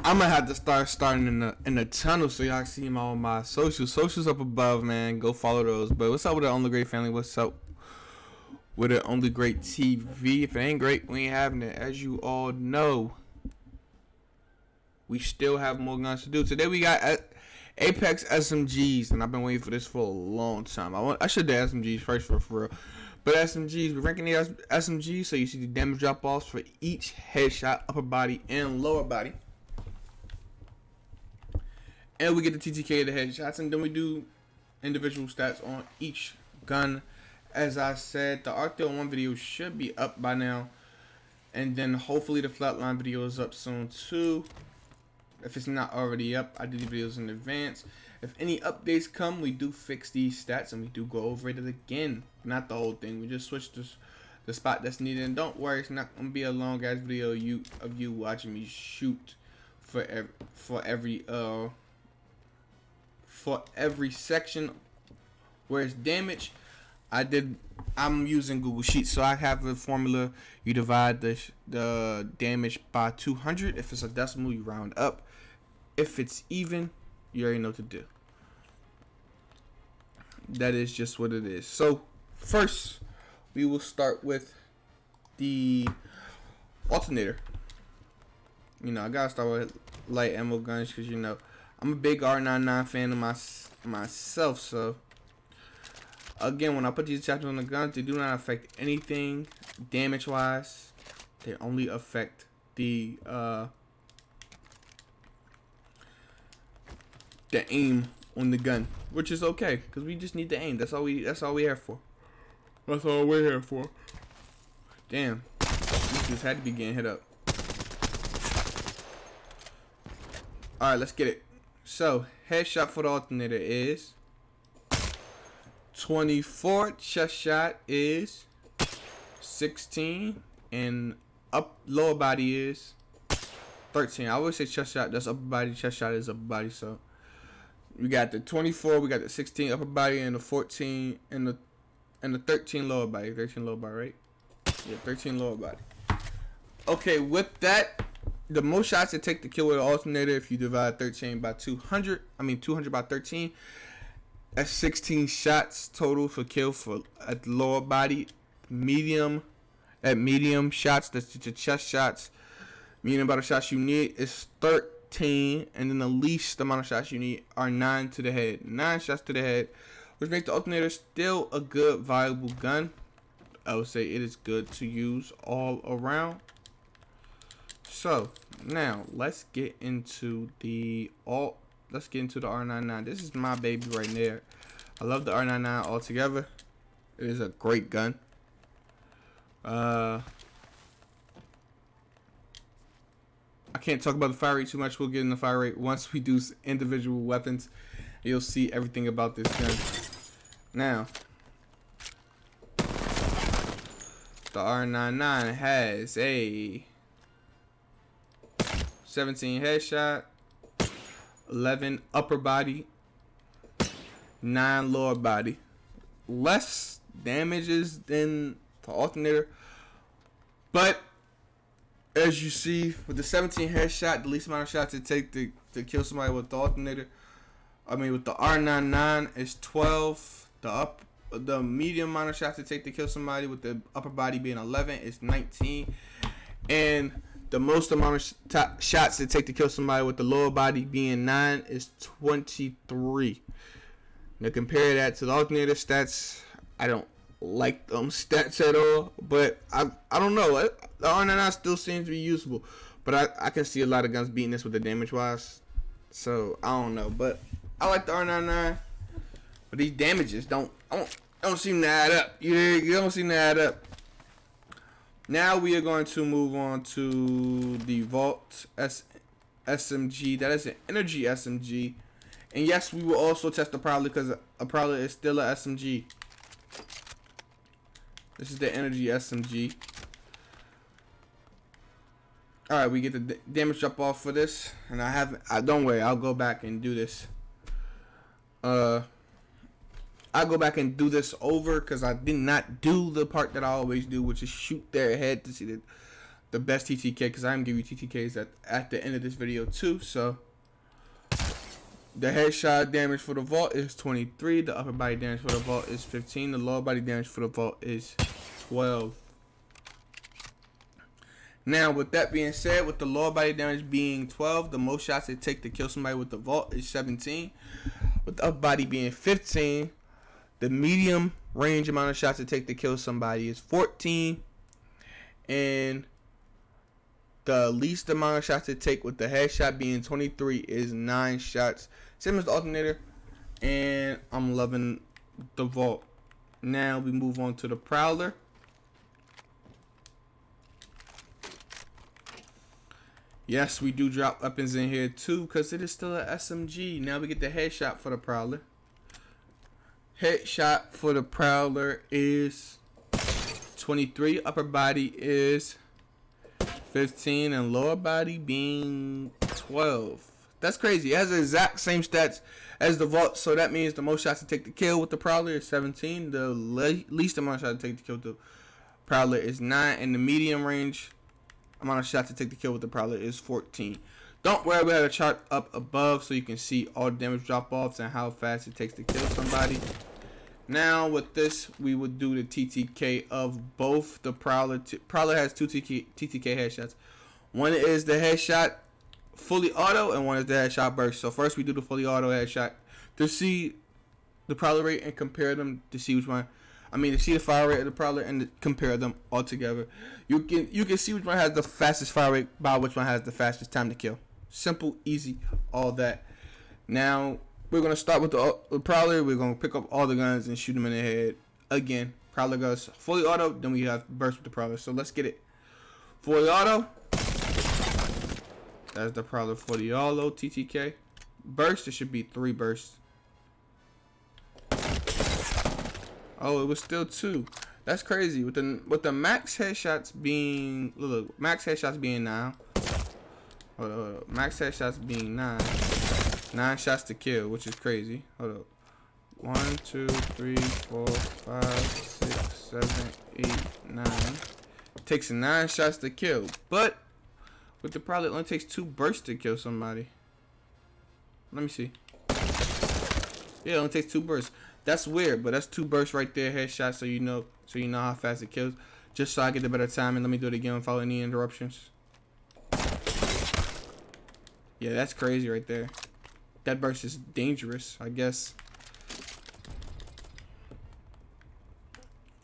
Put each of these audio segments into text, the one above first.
I'm gonna have to starting in the tunnel so y'all see all my socials up above, man. Go follow those. But what's up with the Only Great family? What's up with the Only Great TV? If it ain't great, we ain't having it. As you all know, we still have more guns to do. Today we got APEX SMGs, and I've been waiting for this for a long time. I should do SMGs first for real. But SMGs, we're ranking the SMGs, so you see the damage drop-offs for each headshot, upper body and lower body. And we get the TTK of the headshots, and then we do individual stats on each gun. As I said, the Arcto 1 video should be up by now. And then hopefully the Flatline video is up soon too. If it's not already up, I do the videos in advance. If any updates come, we do fix these stats and we do go over it again. Not the whole thing. We just switch the spot that's needed. And don't worry, it's not gonna be a long ass video of you watching me shoot for every section where it's damage. I'm using Google Sheets, so I have a formula. You divide the damage by 200. If it's a decimal, you round up. If it's even, you already know what to do. That is just what it is. So first, we will start with the Alternator. You know, I gotta start with light ammo guns because you know I'm a big R99 fan of myself. So again, when I put these chapters on the guns, they do not affect anything damage wise. They only affect the aim on the gun, which is okay because we just need the aim. That's all we're here for. That's all we're here for. Damn, these just had to be getting hit up. All right, let's get it. So headshot for the Alternator is 24. Chest shot is 16, and lower body is 13. I always say chest shot. That's upper body. Chest shot is upper body. So we got the 24, we got the 16 upper body, and the 14 and the 13 lower body. 13 lower body, right? Yeah, 13 lower body. Okay, with that, the most shots it take to kill with an Alternator, if you divide 13 by 200, I mean 200 by 13, that's 16 shots total for kill for at the lower body. Medium shots, that's the chest shots. Medium amount of shots you need is 13, and then the least amount of shots you need are 9 to the head. 9 shots to the head, which makes the Alternator still a good, viable gun. I would say it is good to use all around. So now let's get into the R99. This is my baby right there. I love the R99 altogether. It is a great gun. I can't talk about the fire rate too much. We'll get in the fire rate once we do individual weapons. You'll see everything about this gun. Now, the R99 has a 17 headshot, 11 upper body, 9 lower body. Less damages than the Alternator, but as you see with the 17 headshot, the least amount of shots it take to kill somebody with the Alternator, I mean with the R99 is 12. The medium amount of shots it take to kill somebody with the upper body being 11 is 19, and the most amount of shots it take to kill somebody with the lower body being 9 is 23. Now compare that to the Alternator stats. I don't like them stats at all, but I don't know. The R99 still seems to be usable, but I can see a lot of guns beating this with the damage wise. So I don't know, but I like the R99. But these damages don't seem to add up. You don't seem to add up. Now we are going to move on to the Vault SMG. That is an energy SMG. And yes, we will also test the Prowler because a Prowler is still a SMG. This is the energy SMG. Alright, we get the damage drop off for this. And don't worry, I'll go back and do this. I'll go back and do this over because I did not do the part that I always do, which is shoot their head to see the best TTK, because I'm giving you TTKs at the end of this video too. So the headshot damage for the vault is 23. The upper body damage for the vault is 15. The lower body damage for the vault is 12. Now, with that being said, with the lower body damage being 12, the most shots it take to kill somebody with the vault is 17. With the upper body being 15, the medium range amount of shots it take to kill somebody is 14. And the least amount of shots it take with the headshot being 23 is 9 shots. Same as the alternator. And I'm loving the vault. Now we move on to the Prowler. Yes, we do drop weapons in here too, because it is still an SMG. Now we get the headshot for the Prowler. Headshot for the Prowler is 23. Upper body is 15. And lower body being 12. That's crazy. It has the exact same stats as the vault. So that means the most shots to take to kill with the Prowler is 17. The least amount of shots to take to kill with the Prowler is 9. And the medium range amount of shots to take the kill with the Prowler is 14. Don't worry, we have a chart up above so you can see all the damage drop offs and how fast it takes to kill somebody. Now with this, we would do the TTK of both the Prowler. Prowler has 2 TTK headshots. One is the headshot fully auto and one is the headshot burst. So first we do the fully auto headshot to see the Prowler rate and compare them to see which one. To see the fire rate of the Prowler and compare them all together. You can see which one has the fastest fire rate by which one has the fastest time to kill. Simple, easy, all that. Now we're gonna start with the Prowler. We're gonna pick up all the guns and shoot them in the head. Again, Prowler goes fully auto. Then we have burst with the Prowler. So let's get it. Fully auto. That's the Prowler fully auto TTK. Burst. It should be 3 bursts. Oh, it was still 2. That's crazy. With the max headshots being max headshots being 9. Hold up. Max headshots being 9. 9 shots to kill, which is crazy. Hold up. 1, 2, 3, 4, 5, 6, 7, 8, 9. It takes 9 shots to kill. But with the Prowler, it only takes 2 bursts to kill somebody. Let me see. Yeah, it only takes 2 bursts. That's weird, but that's 2 bursts right there, headshots, so you know how fast it kills. Just so I get the better time, and let me do it again without any interruptions. Yeah, that's crazy right there. That burst is dangerous, I guess.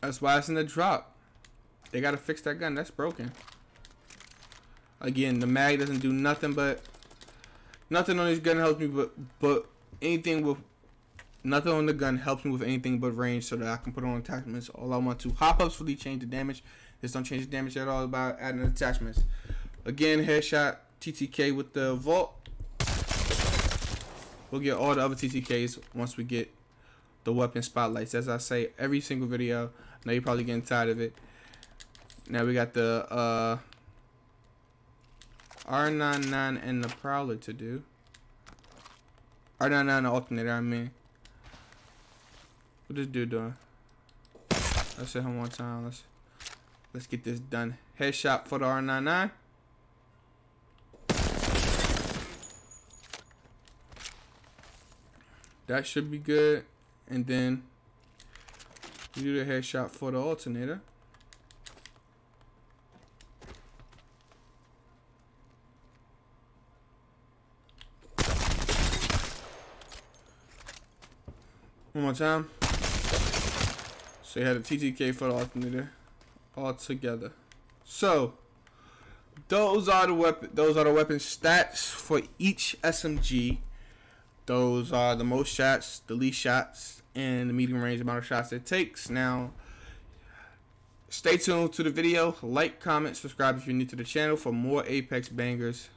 That's why it's in the drop. They gotta fix that gun. That's broken. Again, the mag doesn't do nothing but nothing on this gun helps me, but anything with. Nothing on the gun helps me with anything but range so that I can put on attachments all I want to. Hop-ups really change the damage. This don't change the damage at all about adding attachments. Again, headshot TTK with the vault. We'll get all the other TTKs once we get the weapon spotlights. As I say every single video. I know you're probably getting tired of it. Now we got the R99 and the Prowler to do. R99 and the Alternator, I mean. What this dude doing? Let's hit him one time. Let's get this done. Headshot for the R99. That should be good. And then we do the headshot for the Alternator. One more time. So you had a TTK for the Alternator all together. So those are the weapon stats for each SMG. Those are the most shots, the least shots, and the medium range amount of shots it takes. Now stay tuned to the video. Like, comment, subscribe if you're new to the channel for more Apex bangers.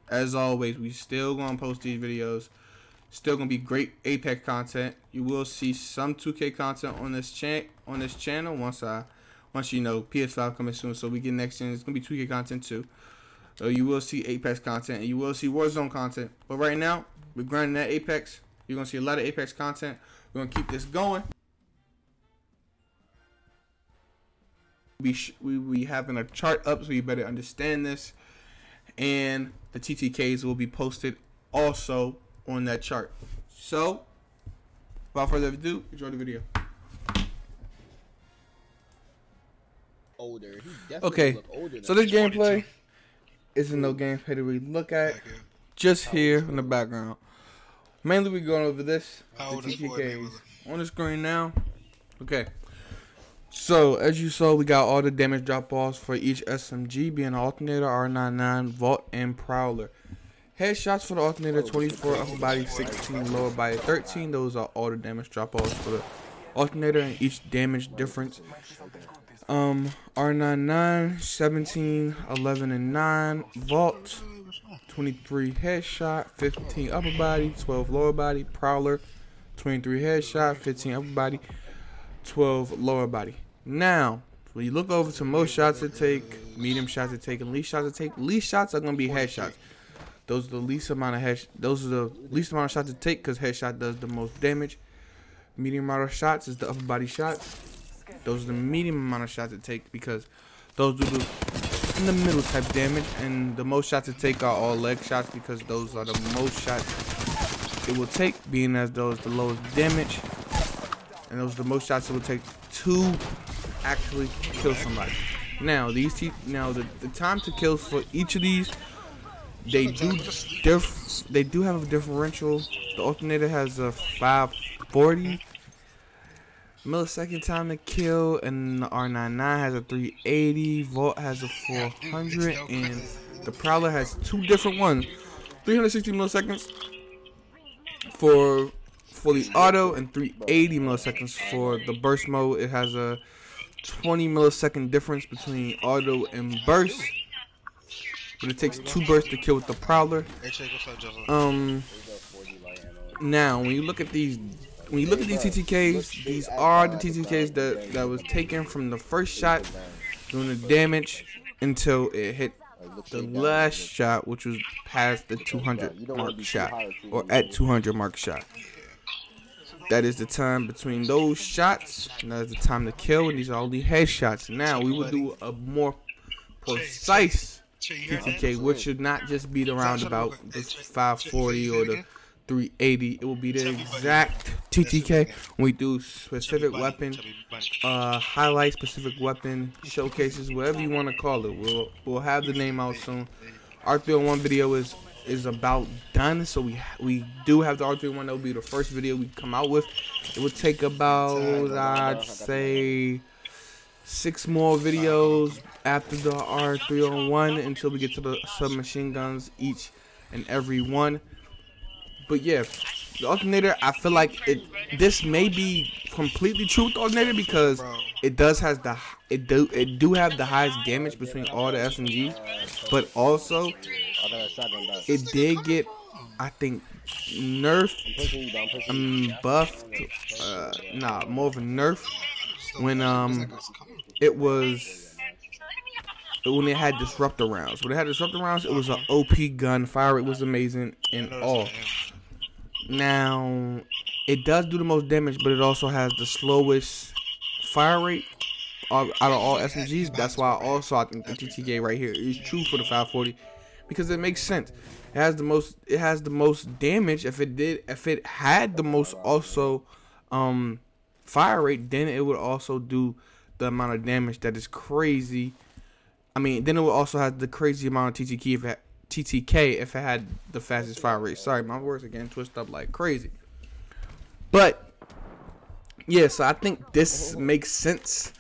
As always, we still gonna post these videos. Still gonna be great Apex content. You will see some 2K content on this channel once you know PS5 coming soon. So we get next gen. It's gonna be 2K content too. So you will see Apex content and you will see Warzone content. But right now we're grinding that Apex. You're gonna see a lot of Apex content. We're gonna keep this going. we having a chart up, so you better understand this. And the TTKs will be posted also on that chart. So, without further ado, enjoy the video. Older. Okay, so this gameplay isn't no gameplay to really look at. Just here in the background. Mainly we're going over this. The TTKs on the screen now. Okay. So, as you saw, we got all the damage drop-offs for each SMG, being Alternator, R99, Vault, and Prowler. Headshots for the Alternator, 24, upper body 16, lower body 13. Those are all the damage drop-offs for the Alternator and each damage difference. R99, 17, 11, and 9. Vault, 23 headshot, 15 upper body, 12 lower body. Prowler, 23 headshot, 15 upper body, 12 lower body. Now, when you look over to most shots to take, medium shots to take, and least shots to take, least shots are gonna be headshots. Those are the least amount of shots to take because headshot does the most damage. Medium amount of shots is the upper body shots. Those are the medium amount of shots to take because those do the in the middle type damage, and the most shots to take are all leg shots because those are the most shots it will take, being as those the lowest damage, and those are the most shots it will take to actually kill somebody. Now the time to kill for each of these, they do have a differential. The Alternator has a 540 millisecond time to kill, and the R99 has a 380, Vault has a 400, and the Prowler has two different ones, 360 milliseconds for fully auto and 380 milliseconds for the burst mode. It has a 20 millisecond difference between auto and burst, but it takes 2 bursts to kill with the Prowler. Now when you look at these TTKs, these are the TTKs that was taken from the first shot, doing the damage until it hit the last shot, which was past the 200 mark shot, or at 200 mark shot. That is the time between those shots, and that is the time to kill, and these are only headshots. Now we will do a more precise TTK, which should not just be the roundabout, the 540 or the 380. It will be the exact TTK when we do specific weapon highlight, specific weapon showcases, whatever you want to call it. We'll have the name out soon. R301 video is about done, so we do have the R301. That will be the first video we come out with. It would take about, I'd say, 6 more videos after the R301 until we get to the submachine guns, each and every one. But yeah, the Alternator, I feel like this may be completely true with the Alternator because it do have the highest damage between all the SMGs, but also it did get, I think, nerfed, buffed, more of a nerf when it had disruptor rounds. When it had disruptor rounds, it was an OP gun. Fire rate was amazing and all. Now, it does do the most damage, but it also has the slowest fire rate out of all SMGs. That's why I think the TTK right here is true for the 540 because it makes sense. It has the most damage. If it had the most also fire rate, then it would also do the amount of damage that is crazy. I mean, then it would also have the crazy amount of TTK if it had the fastest fire rate. Sorry, my words are getting twisted up like crazy. But yeah, so I think this makes sense.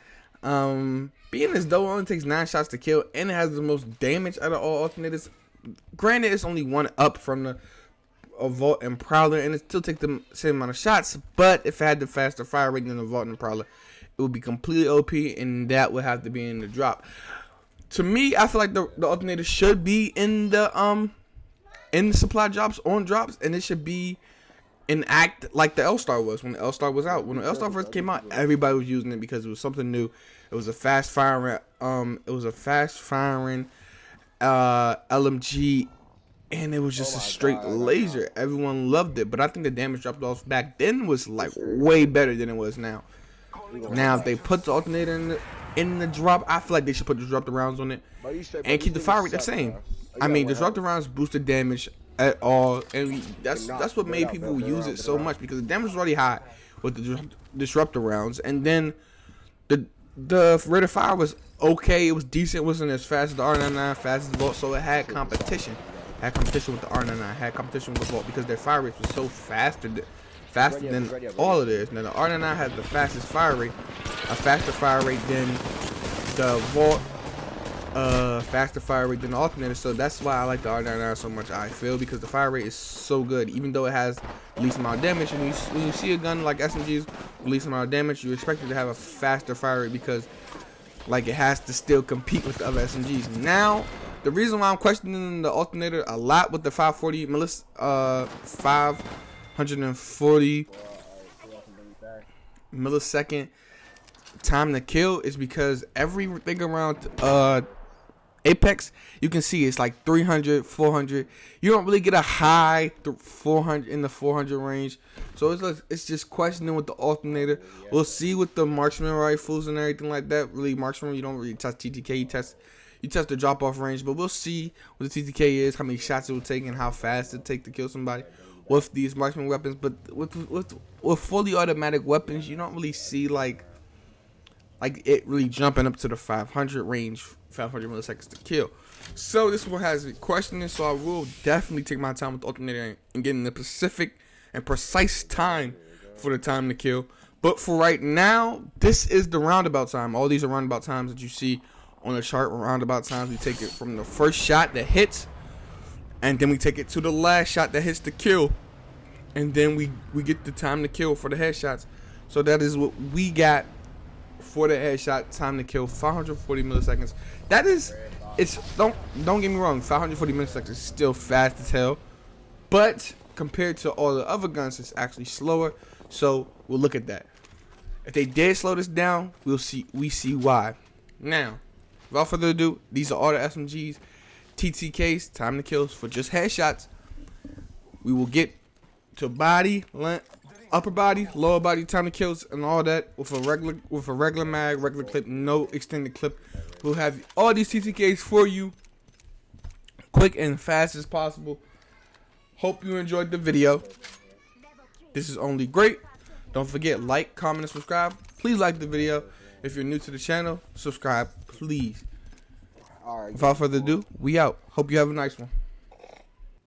Being as though it only takes 9 shots to kill and it has the most damage out of all alternators. Granted, it's only one up from the Vault and Prowler, and it still takes the same amount of shots. But if it had the faster fire rate than the Vault and Prowler, it would be completely OP, and that would have to be in the drop. To me, I feel like the Alternator should be in the supply drops, on drops, and it should be an act like the L-Star was when the L-Star was out. When the L-Star first came out, everybody was using it because it was something new. It was a fast firing LMG, and it was just a straight laser. Everyone loved it, but I think the damage drop off back then was like way better than it was now. Now if they put the Alternator in in the drop. I feel like they should put disruptor rounds on it and keep the fire rate the same. I mean, disruptor rounds boost the damage at all, and that's what made people use it so much, because the damage is already high with the disruptor rounds, and then the rate of fire was okay. It was decent. It wasn't as fast as the R99, fast as the Vault, so it had competition. Had competition with the R99, had competition with the Vault, because their fire rates was so faster than all of theirs. Now the R99 has the fastest fire rate, a faster fire rate than the Vault, faster fire rate than the Alternator. So that's why I like the R99 so much, I feel, because the fire rate is so good, even though it has the least amount of damage. And when you see a gun like SMG's least amount of damage, you expect it to have a faster fire rate, because like it has to still compete with the other SMGs. Now, the reason why I'm questioning the Alternator a lot with the 540 millisecond time to kill is because everything around Apex, you can see it's like 300, 400. You don't really get a high 400 in the 400 range. So it's just questioning with the Alternator. We'll see with the marksman rifles and everything like that. Really, marksman, you don't really test TTK. You test the drop off range, but we'll see what the TTK is, how many shots it will take, and how fast it take to kill somebody with these marksman weapons. But with fully automatic weapons, you don't really see like it really jumping up to the 500 range, 500 milliseconds to kill. So this one has me questioning, so I will definitely take my time with the Alternator and getting the specific and precise time for the time to kill. But for right now, this is the roundabout time. All these are roundabout times that you see on the chart. Roundabout times, we take it from the first shot that hits, and then we take it to the last shot that hits the kill, and then we get the time to kill for the headshots. So that is what we got for the headshot time to kill, 540 milliseconds. That is, don't get me wrong, 540 milliseconds is still fast as hell, but compared to all the other guns, it's actually slower. So we'll look at that. If they did slow this down, we see why. Now, without further ado, these are all the SMGs, TTKs, time to kills for just headshots. We will get to body, upper body, lower body, time to kills, and all that with a regular mag, regular clip, no extended clip. We'll have all these TTKs for you, quick and fast as possible. Hope you enjoyed the video. This is only great. Don't forget, like, comment, and subscribe. Please like the video. If you're new to the channel, subscribe, please. Without further ado, we out. Hope you have a nice one.